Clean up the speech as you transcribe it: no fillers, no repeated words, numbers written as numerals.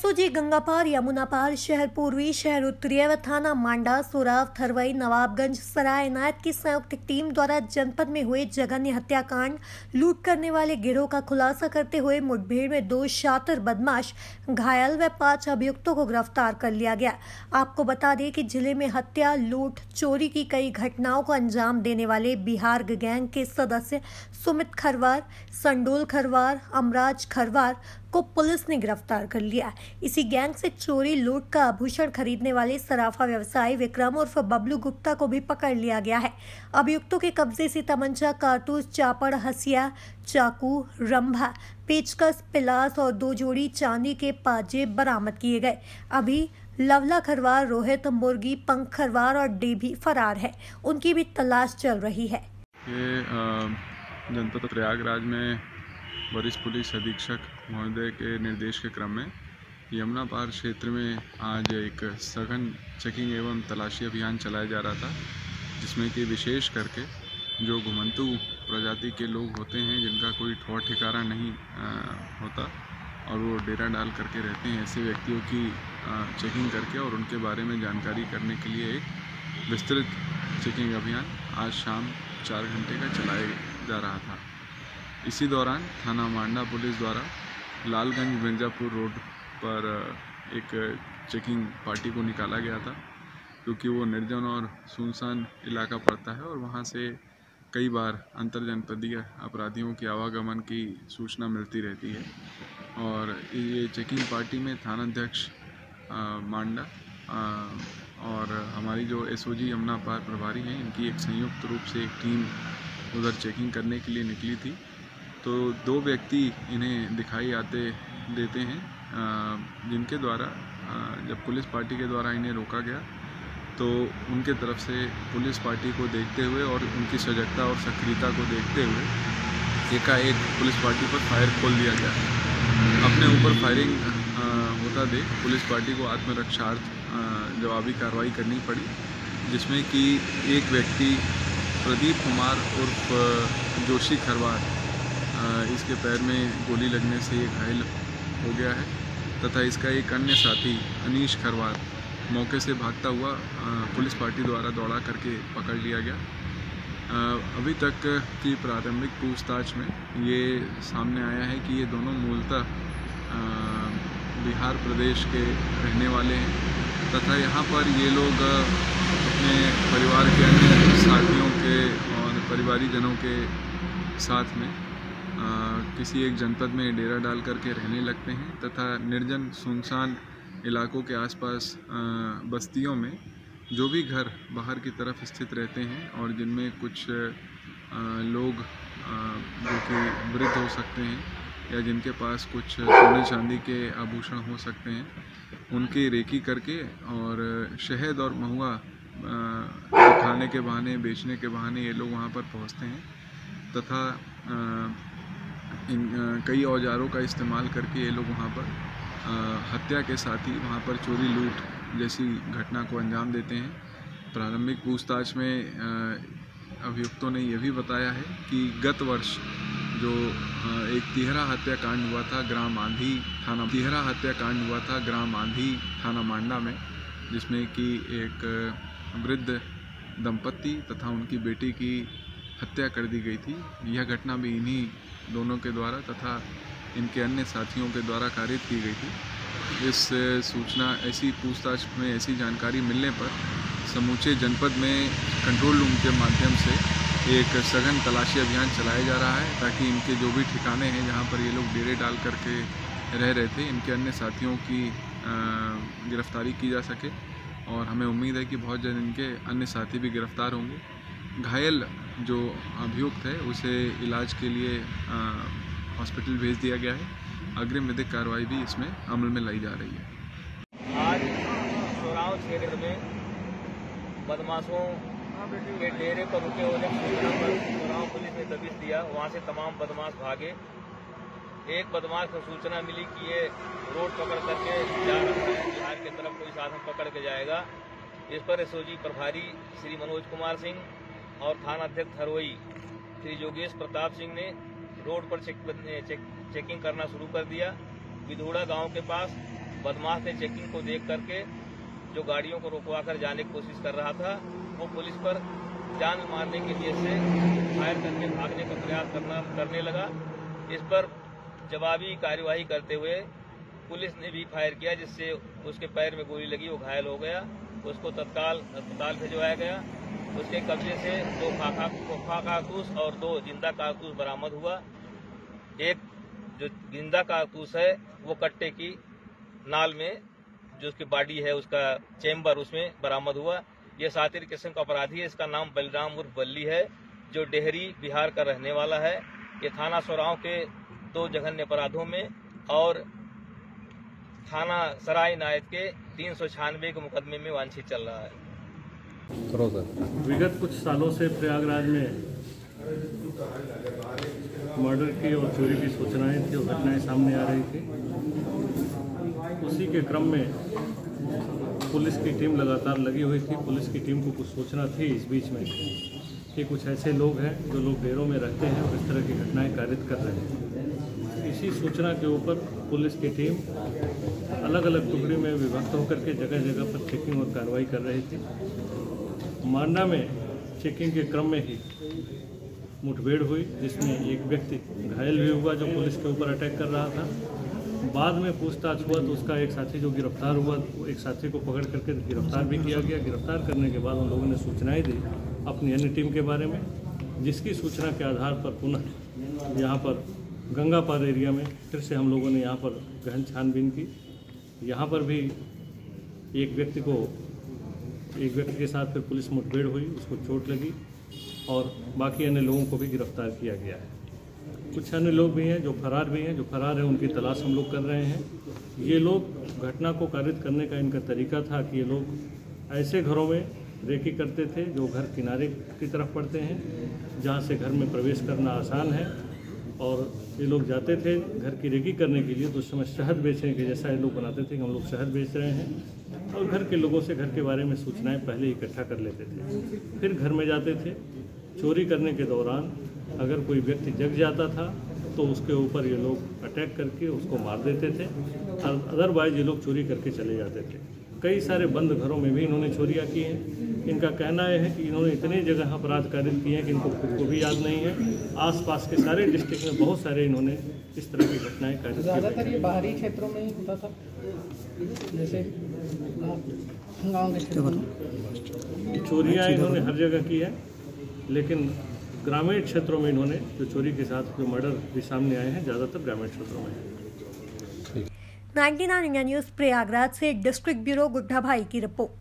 SOG Gangapar, Yamunapar, शहर पूर्वी, शहर उत्तरी व थाना मांडा, सोराव, थरवई, नवाबगंज, सराय इनायत की संयुक्त टीम द्वारा जनपद में हुए जघन्य हत्याकांड, लूट करने वाले गिरोह का खुलासा करते हुए मुठभेड़ में 2 शातिर बदमाश घायल व 5 अभियुक्तों को गिरफ्तार कर लिया गया। आपको बता दें कि जिले में हत्या, लूट, चोरी की कई घटनाओं को अंजाम देने वाले बिहार गैंग के सदस्य सुमित खरवार, संडोल खरवार, अमराज खरवार को पुलिस ने गिरफ्तार कर लिया। इसी गैंग से चोरी, लूट का आभूषण खरीदने वाले सराफा व्यवसायी विक्रम उर्फ बबलू गुप्ता को भी पकड़ लिया गया है। अभियुक्तों के कब्जे से तमंचा, कारतूस, चापड़, हसिया, चाकू, रंभा, पेचकस, पिलास और 2 जोड़ी चांदी के पाजे बरामद किए गए। अभी लवला खरवार, रोहित, मुर्गी, पंख खरवार और डेभी फरार है। उनकी भी तलाश चल रही है। ये जनपद प्रयागराज में वरिष्ठ पुलिस अधीक्षक महोदय के निर्देश के क्रम में यमुना पार क्षेत्र में आज एक सघन चेकिंग एवं तलाशी अभियान चलाया जा रहा था, जिसमें कि विशेष करके जो घुमंतू प्रजाति के लोग होते हैं, जिनका कोई ठौर ठिकाना नहीं होता और वो डेरा डाल करके रहते हैं, ऐसे व्यक्तियों की चेकिंग करके और उनके बारे में जानकारी करने के लिए एक विस्तृत चेकिंग अभियान आज शाम 4 घंटे का चलाया जा रहा था। इसी दौरान थाना मांडा पुलिस द्वारा लालगंज मिर्ज़ापुर रोड पर एक चेकिंग पार्टी को निकाला गया था, क्योंकि वो निर्जन और सुनसान इलाका पड़ता है और वहाँ से कई बार अंतरजनपदीय अपराधियों के आवागमन की सूचना मिलती रहती है। और ये चेकिंग पार्टी में थानाध्यक्ष मांडा और हमारी जो एसओजी यमुना पार प्रभारी हैं, इनकी एक संयुक्त रूप से एक टीम उधर चेकिंग करने के लिए निकली थी। तो 2 व्यक्ति इन्हें दिखाई देते हैं, जिनके द्वारा जब पुलिस पार्टी के द्वारा इन्हें रोका गया तो उनके तरफ से पुलिस पार्टी को देखते हुए और उनकी सजगता और सक्रियता को देखते हुए एकाएक पुलिस पार्टी पर फायर खोल दिया गया। अपने ऊपर फायरिंग होता देख पुलिस पार्टी को आत्मरक्षार्थ जवाबी कार्रवाई करनी पड़ी, जिसमें कि एक व्यक्ति प्रदीप कुमार उर्फ जोशी खरवार, इसके पैर में गोली लगने से ये घायल हो गया है तथा इसका एक अन्य साथी अनीश खरवार मौके से भागता हुआ पुलिस पार्टी द्वारा दौड़ा करके पकड़ लिया गया। अभी तक की प्रारंभिक पूछताछ में ये सामने आया है कि ये दोनों मूलतः बिहार प्रदेश के रहने वाले हैं तथा यहाँ पर ये लोग अपने परिवार के अन्य साथियों के और परिवारीजनों के साथ में किसी एक जनपद में डेरा डाल करके रहने लगते हैं तथा निर्जन सुनसान इलाकों के आसपास बस्तियों में जो भी घर बाहर की तरफ स्थित रहते हैं और जिनमें कुछ लोग जो कि वृद्ध हो सकते हैं या जिनके पास कुछ सोने चांदी के आभूषण हो सकते हैं, उनकी रेकी करके और शहद और महुआ खाने के बहाने, बेचने के बहाने ये लोग वहाँ पर पहुँचते हैं तथा कई औजारों का इस्तेमाल करके ये लोग वहाँ पर हत्या के साथ ही वहाँ पर चोरी, लूट जैसी घटना को अंजाम देते हैं। प्रारंभिक पूछताछ में अभियुक्तों ने यह भी बताया है कि गत वर्ष जो एक तिहरा हत्याकांड हुआ था ग्राम आंधी थाना मांडा में, जिसमें कि एक वृद्ध दंपत्ति तथा उनकी बेटी की हत्या कर दी गई थी। यह घटना भी इन्हीं दोनों के द्वारा तथा इनके अन्य साथियों के द्वारा कारित की गई थी। इस सूचना, ऐसी पूछताछ में ऐसी जानकारी मिलने पर समूचे जनपद में कंट्रोल रूम के माध्यम से एक सघन तलाशी अभियान चलाया जा रहा है, ताकि इनके जो भी ठिकाने हैं जहां पर ये लोग डेरे डाल करके रह रहे थे, इनके अन्य साथियों की गिरफ्तारी की जा सके। और हमें उम्मीद है कि बहुत जल्द इनके अन्य साथी भी गिरफ्तार होंगे। घायल जो अभियुक्त है उसे इलाज के लिए हॉस्पिटल भेज दिया गया है। अग्रिम विधिक कार्रवाई भी इसमें अमल में लाई जा रही है। आज सोराव क्षेत्र में बदमाशों के डेरे पर रुके होने की सूचना पर सोराव पुलिस ने दबिश दिया। वहां से तमाम बदमाश भागे। एक बदमाश को सूचना मिली कि ये रोड पकड़ करके जा रहा है, बिहार की तरफ कोई साधन पकड़ के जाएगा। इस पर एसओजी प्रभारी श्री मनोज कुमार सिंह और थानाध्यक्ष थरवई श्री योगेश प्रताप सिंह ने रोड पर चेकिंग करना शुरू कर दिया। विधोड़ा गांव के पास बदमाश ने चेकिंग को देख करके जो गाड़ियों को रुकवा कर जाने की कोशिश कर रहा था, वो पुलिस पर जान मारने के लिए से फायर करके भागने का प्रयास करने लगा। इस पर जवाबी कार्यवाही करते हुए पुलिस ने भी फायर किया, जिससे उसके पैर में गोली लगी, वो घायल हो गया। उसको तत्काल अस्पताल भिजवाया गया। उसके कब्जे से 2 खोखा कारतूस और 2 जिंदा कारतूस बरामद हुआ। एक जो जिंदा कारतूस है वो कट्टे की नाल में जो उसकी बॉडी है, उसका चेम्बर उसमें बरामद हुआ। ये शातिर किस्म का अपराधी है। इसका नाम बलराम उर्फ बल्ली है, जो डेहरी बिहार का रहने वाला है। ये थाना सोराव के 2 जघन्य अपराधों में और थाना सराय नायत के 396 के मुकदमे में वांछित चल रहा है। विगत कुछ सालों से प्रयागराज में मर्डर की और चोरी की सूचनाएं थी और घटनाएं सामने आ रही थी। उसी के क्रम में पुलिस की टीम लगातार लगी हुई थी। पुलिस की टीम को कुछ सूचना थी इस बीच में कि कुछ ऐसे लोग हैं जो लोग डेरों में रहते हैं और इस तरह की घटनाएं कारित कर रहे हैं। इसी सूचना के ऊपर पुलिस की टीम अलग अलग टुकड़ी में विभक्त होकर के जगह जगह पर चेकिंग और कार्रवाई कर रही थी। मांडा में चेकिंग के क्रम में ही मुठभेड़ हुई, जिसमें एक व्यक्ति घायल भी हुआ जो पुलिस के ऊपर अटैक कर रहा था। बाद में पूछताछ हुआ तो उसका एक साथी जो गिरफ्तार हुआ, एक साथी को पकड़ करके गिरफ्तार भी किया गया। गिरफ्तार करने के बाद उन लोगों ने सूचनाएं दी अपनी अन्य टीम के बारे में, जिसकी सूचना के आधार पर पुनः यहाँ पर गंगापार एरिया में फिर से हम लोगों ने यहाँ पर गहन छानबीन की। यहाँ पर भी एक व्यक्ति के साथ फिर पुलिस मुठभेड़ हुई, उसको चोट लगी और बाकी अन्य लोगों को भी गिरफ्तार किया गया है। कुछ अन्य लोग भी हैं जो फरार हैं, उनकी तलाश हम लोग कर रहे हैं। ये लोग घटना को कारित करने का इनका तरीका था कि ये लोग ऐसे घरों में रेकी करते थे जो घर किनारे की तरफ पड़ते हैं, जहाँ से घर में प्रवेश करना आसान है। और ये लोग जाते थे घर की रेकी करने के लिए, तो उस समय शहद बेचने के जैसा ये लोग बनाते थे कि हम लोग शहद बेच रहे हैं, और घर के लोगों से घर के बारे में सूचनाएं पहले इकट्ठा कर लेते थे। फिर घर में जाते थे। चोरी करने के दौरान अगर कोई व्यक्ति जग जाता था तो उसके ऊपर ये लोग अटैक करके उसको मार देते थे। अदरवाइज ये लोग चोरी करके चले जाते थे। कई सारे बंद घरों में भी इन्होंने चोरियां की हैं। इनका कहना है कि इन्होंने इतनी जगह अपराध कारित किए हैं कि इनको खुद को भी याद नहीं है। आसपास के सारे डिस्ट्रिक्ट में बहुत सारे इन्होंने इस तरह की घटनाएं कारित की। ज़्यादातर ये बाहरी क्षेत्रों में ही होता था, जैसे गाँव के क्षेत्रों में चोरियाँ इन्होंने हर जगह की है, लेकिन ग्रामीण क्षेत्रों में इन्होंने जो चोरी के साथ जो मर्डर भी सामने आए हैं ज़्यादातर ग्रामीण क्षेत्रों में है। 99 इंडिया न्यूज़ प्रयागराज से डिस्ट्रिक्ट ब्यूरो गुड्डा भाई की रिपोर्ट।